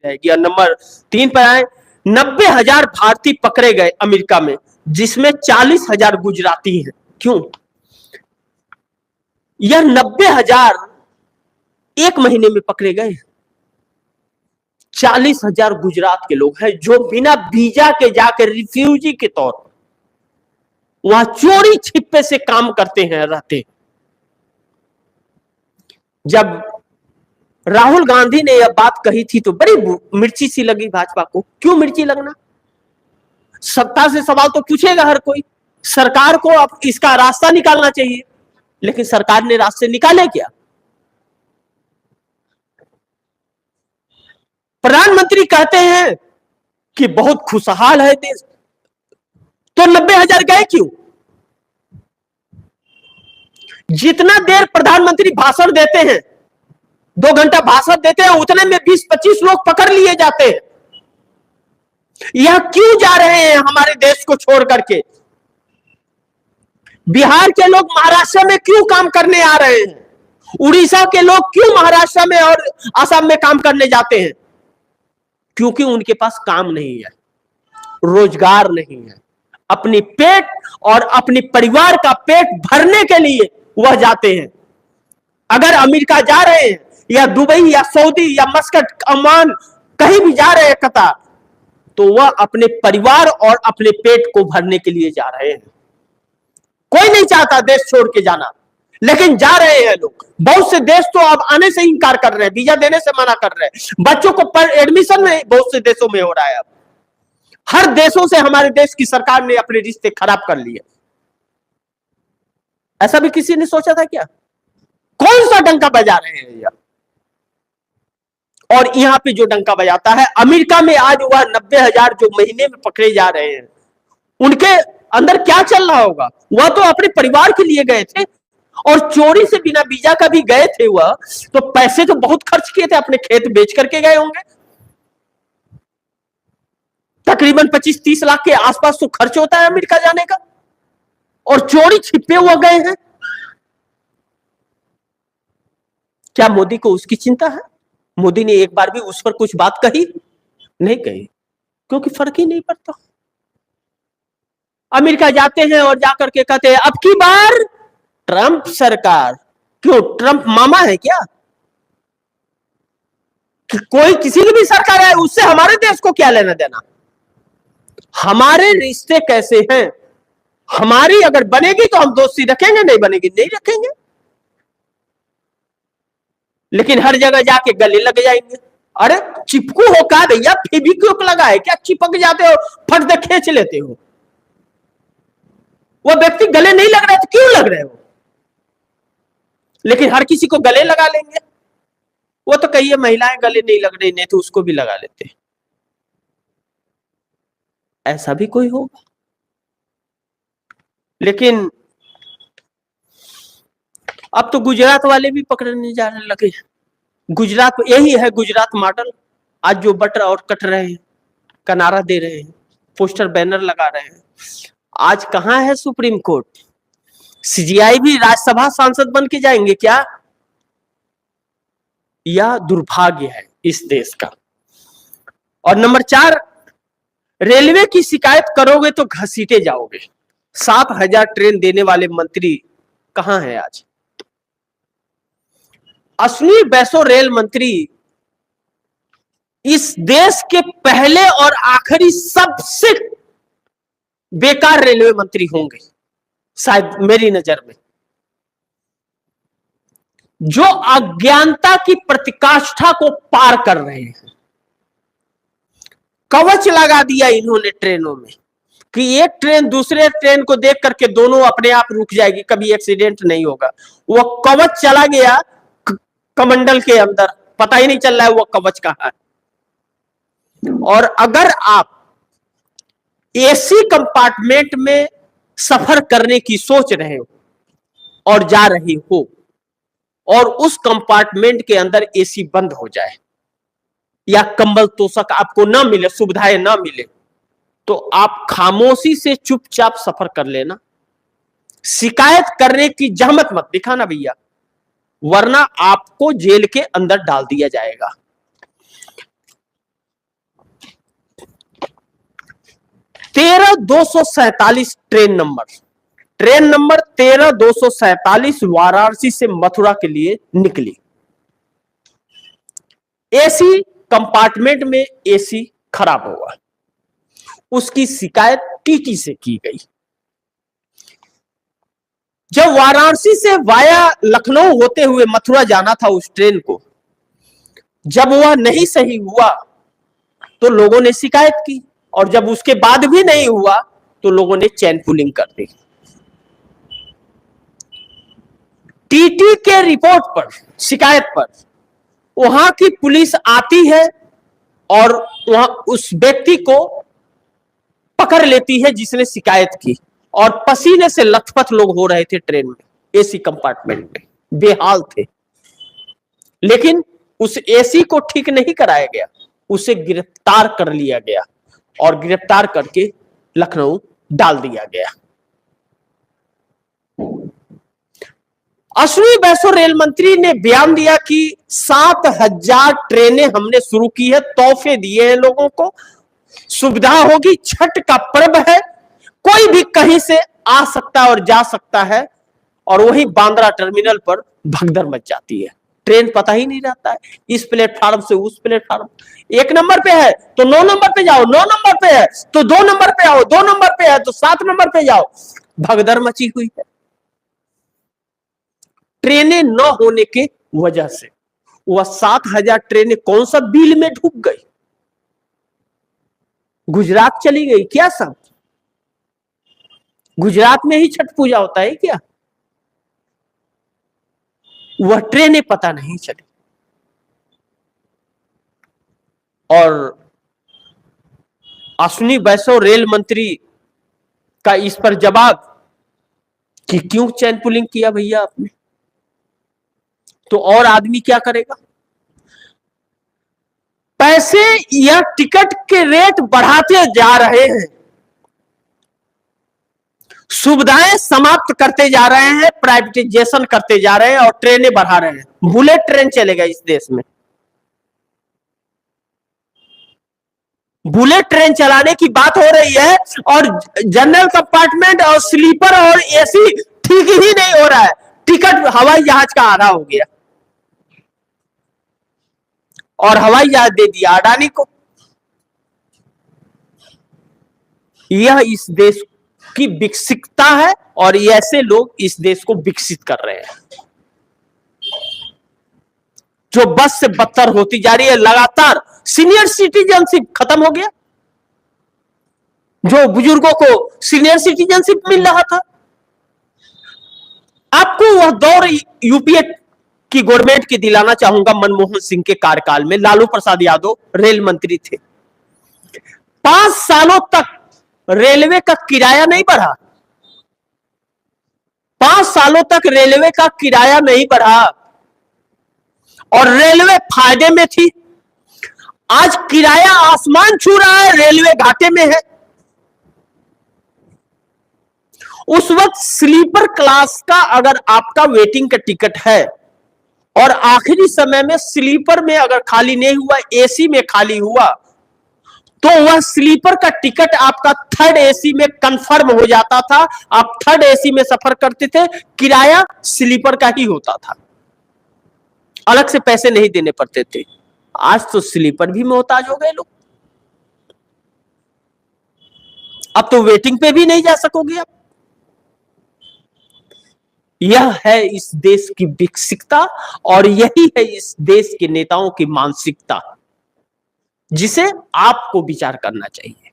जाएगी। और नंबर 3 पर आए, 90,000 भारतीय पकड़े गए अमेरिका में, जिसमें 40,000 गुजराती हैं। क्यों? यह 90,000 एक महीने में पकड़े गए। 40,000 गुजरात के लोग हैं जो बिना वीजा के जाकर रिफ्यूजी के तौर पर वहां चोरी छिपे से काम करते हैं, रहते। जब राहुल गांधी ने यह बात कही थी तो बड़ी मिर्ची सी लगी भाजपा को। क्यों मिर्ची लगना? सत्ता से सवाल तो पूछेगा हर कोई, सरकार को अब इसका रास्ता निकालना चाहिए, लेकिन सरकार ने रास्ते निकाले क्या? प्रधानमंत्री कहते हैं कि बहुत खुशहाल है देश, तो 90,000 गए क्यों? जितना देर प्रधानमंत्री भाषण देते हैं, 2 घंटा भाषण देते हैं, उतने में 20-25 लोग पकड़ लिए जाते हैं। यह क्यों जा रहे हैं हमारे देश को छोड़ करके? बिहार के लोग महाराष्ट्र में क्यों काम करने आ रहे हैं? उड़ीसा के लोग क्यों महाराष्ट्र में और असम में काम करने जाते हैं? क्योंकि उनके पास काम नहीं है, रोजगार नहीं है। अपनी पेट और अपने परिवार का पेट भरने के लिए वह जाते हैं। अगर अमेरिका जा रहे हैं या दुबई या सऊदी या मस्कट, ओमान, कहीं भी जा रहे हैं, कतार, तो वह अपने परिवार और अपने पेट को भरने के लिए जा रहे हैं। कोई नहीं चाहता देश छोड़ के जाना, लेकिन जा रहे हैं लोग। बहुत से देश तो अब आने से इनकार कर रहे हैं, वीजा देने से मना कर रहे हैं। बच्चों को एडमिशन में बहुत से देशों में हो रहा है। अब हर देशों से हमारे देश की सरकार ने अपने रिश्ते खराब कर लिए। ऐसा भी किसी ने सोचा था क्या? कौन सा डंका बजा रहे हैं यार? और यहां पे जो डंका बजाता है अमेरिका में, आज वह 90,000 जो महीने में पकड़े जा रहे हैं, उनके अंदर क्या चल रहा होगा? वह तो अपने परिवार के लिए गए थे और चोरी से बिना वीजा का भी गए थे। वह तो पैसे तो बहुत खर्च किए थे, अपने खेत बेच करके गए होंगे। तकरीबन 25-30 लाख के आसपास तो खर्च होता है अमेरिका जाने का, और चोरी छिपे हुए गए हैं। क्या मोदी को उसकी चिंता है? मोदी ने एक बार भी उस पर कुछ बात कही? नहीं कही, क्योंकि फर्क ही नहीं पड़ता। अमेरिका जाते हैं और जाकर के कहते हैं अब की बार ट्रंप सरकार। क्यों? ट्रंप मामा है क्या? कि कोई किसी की भी सरकार है, उससे हमारे देश को क्या लेना देना? हमारे रिश्ते कैसे हैं? हमारी अगर बनेगी तो हम दोस्ती रखेंगे, नहीं बनेगी नहीं रखेंगे। लेकिन हर जगह जाके गले लग जाएंगे। अरे चिपकू हो का भैया? फेविक्विक लगा है क्या? चिपक जाते हो, फट दे खींच लेते हो। वो व्यक्ति गले नहीं लग रहे तो क्यों लग रहे हो? लेकिन हर किसी को गले लगा लेंगे। वो तो कहिए महिलाएं गले नहीं लग रही, नहीं तो उसको भी लगा लेते। ऐसा भी कोई होगा? लेकिन अब तो गुजरात वाले भी पकड़ने जाने लगे। गुजरात यही है, गुजरात मॉडल। आज जो बट और कट रहे हैं, का नारा दे रहे हैं, पोस्टर बैनर लगा रहे हैं। आज कहां है सुप्रीम कोर्ट? सीजीआई भी राज्यसभा सांसद बन के जाएंगे क्या? यह दुर्भाग्य है इस देश का। और नंबर 4, रेलवे की शिकायत करोगे तो घसीटे जाओगे। 7,000 ट्रेन देने वाले मंत्री कहां है आज? अश्विनी वैष्णो रेल मंत्री इस देश के पहले और आखिरी सबसे बेकार रेलवे मंत्री होंगे शायद मेरी नजर में। जो अज्ञानता की प्रतिकाष्ठा को पार कर रहे हैं। कवच लगा दिया इन्होंने ट्रेनों में कि एक ट्रेन दूसरे ट्रेन को देख करके दोनों अपने आप रुक जाएगी, कभी एक्सीडेंट नहीं होगा। वो कवच चला गया कमंडल के अंदर, पता ही नहीं चल रहा है वो कवच कहां है। और अगर आप एसी कंपार्टमेंट में सफर करने की सोच रहे हो और जा रहे हो, और उस कंपार्टमेंट के अंदर एसी बंद हो जाए या कंबल तोशक आपको ना मिले, सुविधाएं ना मिले, तो आप खामोशी से चुपचाप सफर कर लेना। शिकायत करने की जहमत मत दिखाना भैया, वरना आपको जेल के अंदर डाल दिया जाएगा। 13247 ट्रेन नंबर 13247 वाराणसी से मथुरा के लिए निकली। एसी कंपार्टमेंट में एसी खराब हुआ, उसकी शिकायत टीटी से की गई। जब वाराणसी से वाया लखनऊ होते हुए मथुरा जाना था उस ट्रेन को, जब वह नहीं सही हुआ तो लोगों ने शिकायत की, और जब उसके बाद भी नहीं हुआ तो लोगों ने चैन पुलिंग कर दी। टीटी के रिपोर्ट पर, शिकायत पर वहां की पुलिस आती है और वहां उस व्यक्ति को पकड़ लेती है जिसने शिकायत की, और पसीने से लथपथ लोग हो रहे थे ट्रेन में, एसी कंपार्टमेंट में बेहाल थे। लेकिन उस एसी को ठीक नहीं कराया गया, उसे गिरफ्तार कर लिया गया और गिरफ्तार करके लखनऊ डाल दिया गया। अश्विनी वैष्णव रेल मंत्री ने बयान दिया कि 7000 ट्रेनें हमने शुरू की है, तोहफे दिए हैं लोगों को, सुविधा होगी, छठ का पर्व है, कोई भी कहीं से आ सकता है और जा सकता है, और वही बांद्रा टर्मिनल पर भगदड़ मच जाती है। ट्रेन पता ही नहीं रहता है, इस प्लेटफार्म से उस प्लेटफार्म, 1 नंबर पे है तो 9 नंबर पे जाओ, 9 नंबर पे है तो 2 नंबर पे आओ, 2 नंबर पे है तो 7 नंबर पे जाओ, भगदड़ मची हुई है। ट्रेनें न होने के वजह से वह 7000 ट्रेनें कौन सा बिल में ढुक गई, गुजरात चली गई क्या? सब गुजरात में ही छठ पूजा होता है क्या? वह ट्रेनें पता नहीं चली। और अश्विनी वैष्णव रेल मंत्री का इस पर जवाब कि क्यों चैन पुलिंग किया भैया आपने, तो और आदमी क्या करेगा? पैसे या टिकट के रेट बढ़ाते जा रहे हैं, सुविधाएं समाप्त करते जा रहे हैं, प्राइवेटाइजेशन करते जा रहे हैं और ट्रेनें बढ़ा रहे हैं। बुलेट ट्रेन चलेगा इस देश में, बुलेट ट्रेन चलाने की बात हो रही है, और जनरल कंपार्टमेंट और स्लीपर और एसी ठीक ही नहीं हो रहा है। टिकट हवाई जहाज का आधा हो गया और हवाई जहाज दे दिया अडानी को। यह इस देश की विकसितता है और ऐसे लोग इस देश को विकसित कर रहे हैं, जो बस से बदतर होती जा रही है। लगातार सीनियर सिटीजनशिप खत्म हो गया, जो बुजुर्गों को सीनियर सिटीजनशिप मिल रहा था। आपको वह दौर यूपीए की गवर्नमेंट की दिलाना चाहूंगा। मनमोहन सिंह के कार्यकाल में लालू प्रसाद यादव रेल मंत्री थे, 5 सालों तक रेलवे का किराया नहीं बढ़ा, 5 सालों तक रेलवे का किराया नहीं बढ़ा और रेलवे फायदे में थी। आज किराया आसमान छू रहा है, रेलवे घाटे में है। उस वक्त स्लीपर क्लास का अगर आपका वेटिंग का टिकट है और आखिरी समय में स्लीपर में अगर खाली नहीं हुआ, एसी में खाली हुआ, तो वह स्लीपर का टिकट आपका थर्ड एसी में कंफर्म हो जाता था। आप थर्ड एसी में सफर करते थे, किराया स्लीपर का ही होता था, अलग से पैसे नहीं देने पड़ते थे। आज तो स्लीपर भी मोहताज हो गए लोग, अब तो वेटिंग पे भी नहीं जा सकोगे आप। यह है इस देश की विकसितता और यही है इस देश के नेताओं की मानसिकता, जिसे आपको विचार करना चाहिए।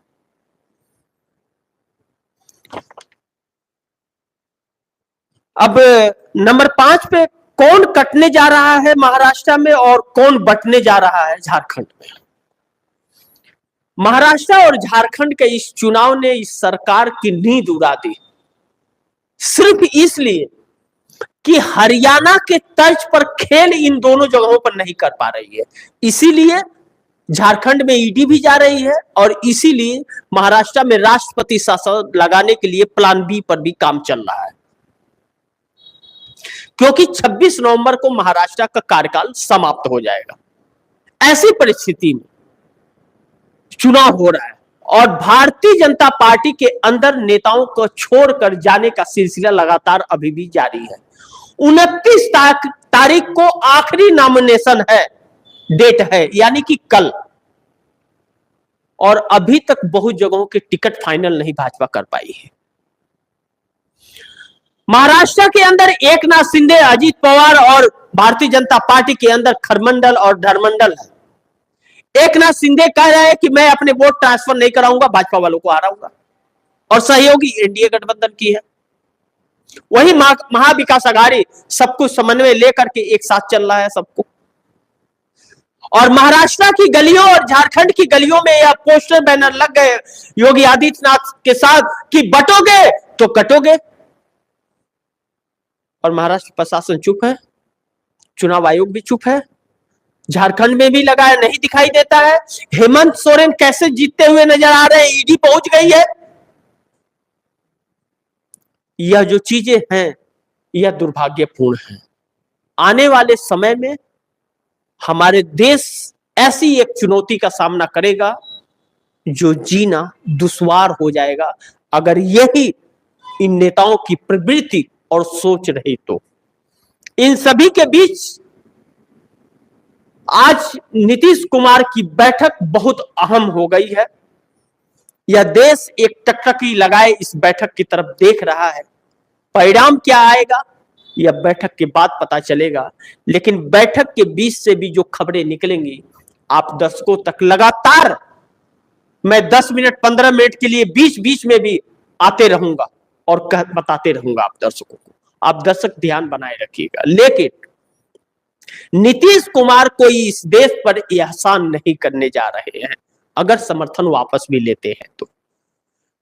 अब नंबर 5 पे कौन कटने जा रहा है महाराष्ट्र में और कौन बटने जा रहा है झारखंड में। महाराष्ट्र और झारखंड के इस चुनाव ने इस सरकार की नींद उड़ा दी, सिर्फ इसलिए कि हरियाणा के तर्ज पर खेल इन दोनों जगहों पर नहीं कर पा रही है। इसीलिए झारखंड में ईडी भी जा रही है और इसीलिए महाराष्ट्र में राष्ट्रपति शासन लगाने के लिए प्लान बी पर भी काम चल रहा है, क्योंकि 26 नवंबर को महाराष्ट्र का कार्यकाल समाप्त हो जाएगा। ऐसी परिस्थिति में चुनाव हो रहा है और भारतीय जनता पार्टी के अंदर नेताओं को छोड़कर जाने का सिलसिला लगातार अभी भी जारी है। 29 तारीख को आखिरी नॉमिनेशन है, डेट है, यानी कि कल। और अभी तक बहुत जगहों के टिकट फाइनल नहीं भाजपा कर पाई है। महाराष्ट्र के अंदर एकनाथ शिंदे, अजित पवार और भारतीय जनता पार्टी के अंदर खरमंडल और धर्मंडल है। एकनाथ शिंदे कह रहे हैं कि मैं अपने वोट ट्रांसफर नहीं कराऊंगा, भाजपा वालों को हराऊंगा, और सहयोगी एनडीए गठबंधन की है। वही महाविकास अघाड़ी सब कुछ समन्वय लेकर के एक साथ चल रहा है सबको। और महाराष्ट्र की गलियों और झारखंड की गलियों में यह पोस्टर बैनर लग गए योगी आदित्यनाथ के साथ कि बटोगे तो कटोगे। और महाराष्ट्र प्रशासन चुप है, चुनाव आयोग भी चुप है, झारखंड में भी लगाया नहीं दिखाई देता है। हेमंत सोरेन कैसे जीतते हुए नजर आ रहे हैं, ईडी पहुंच गई है। यह जो चीजें हैं यह दुर्भाग्यपूर्ण है। आने वाले समय में हमारे देश ऐसी एक चुनौती का सामना करेगा जो जीना दुश्वार हो जाएगा, अगर यही इन नेताओं की प्रवृत्ति और सोच रही तो। इन सभी के बीच आज नीतीश कुमार की बैठक बहुत अहम हो गई है। यह देश एक टकटकी लगाए इस बैठक की तरफ देख रहा है। परिणाम क्या आएगा यह बैठक के बाद पता चलेगा, लेकिन बैठक के बीच से भी जो खबरें निकलेंगी आप दर्शकों तक लगातार मैं 10 मिनट 15 मिनट के लिए बीच बीच में भी आते रहूंगा और बताते रहूंगा आप दर्शकों को। आप दर्शक ध्यान बनाए रखिएगा। लेकिन नीतीश कुमार कोई इस देश पर एहसान नहीं करने जा रहे हैं अगर समर्थन वापस भी लेते हैं तो,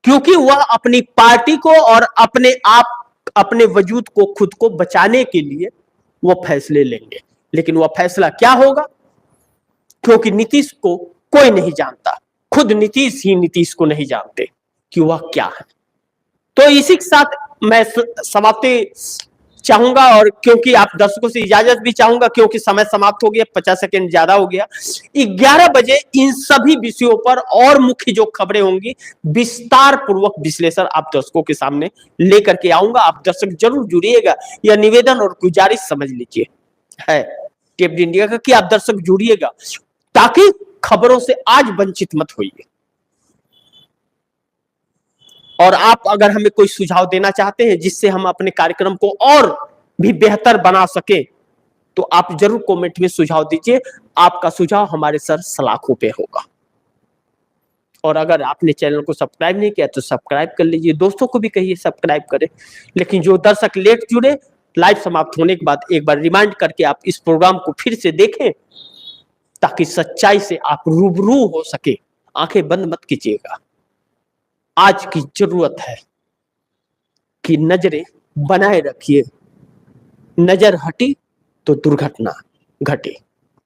क्योंकि वह अपनी पार्टी को और अपने वजूद को खुद को बचाने के लिए वह फैसले लेंगे। लेकिन वह फैसला क्या होगा, क्योंकि नीतीश को कोई नहीं जानता, खुद नीतीश ही नीतीश को नहीं जानते कि वह क्या है। तो इसी के साथ मैं समाप्ति चाहूंगा, और क्योंकि आप दर्शकों से इजाजत भी चाहूंगा क्योंकि समय समाप्त हो गया, 50 सेकंड ज्यादा हो गया। 11 बजे इन सभी विषयों पर और मुख्य जो खबरें होंगी विस्तार पूर्वक विश्लेषण आप दर्शकों के सामने लेकर के आऊंगा। आप दर्शक जरूर जुड़िएगा, यह निवेदन और गुजारिश समझ लीजिए है टेप इंडिया का कि आप दर्शक जुड़िएगा ताकि खबरों से आज वंचित मत होइए। और आप अगर हमें कोई सुझाव देना चाहते हैं जिससे हम अपने कार्यक्रम को और भी बेहतर बना सके तो आप जरूर कमेंट में सुझाव दीजिए। आपका सुझाव हमारे सर सलाखों पे होगा। और अगर आपने चैनल को सब्सक्राइब नहीं किया तो सब्सक्राइब कर लीजिए, दोस्तों को भी कहिए सब्सक्राइब करें। लेकिन जो दर्शक लेट जुड़े, लाइव समाप्त होने के बाद एक बार रिमाइंड करके आप इस प्रोग्राम को फिर से देखें ताकि सच्चाई से आप रूबरू हो सके। आंखें बंद मत कीजिएगा। आज की जरूरत है कि नजरें बनाए रखिए, नजर हटी तो दुर्घटना घटे।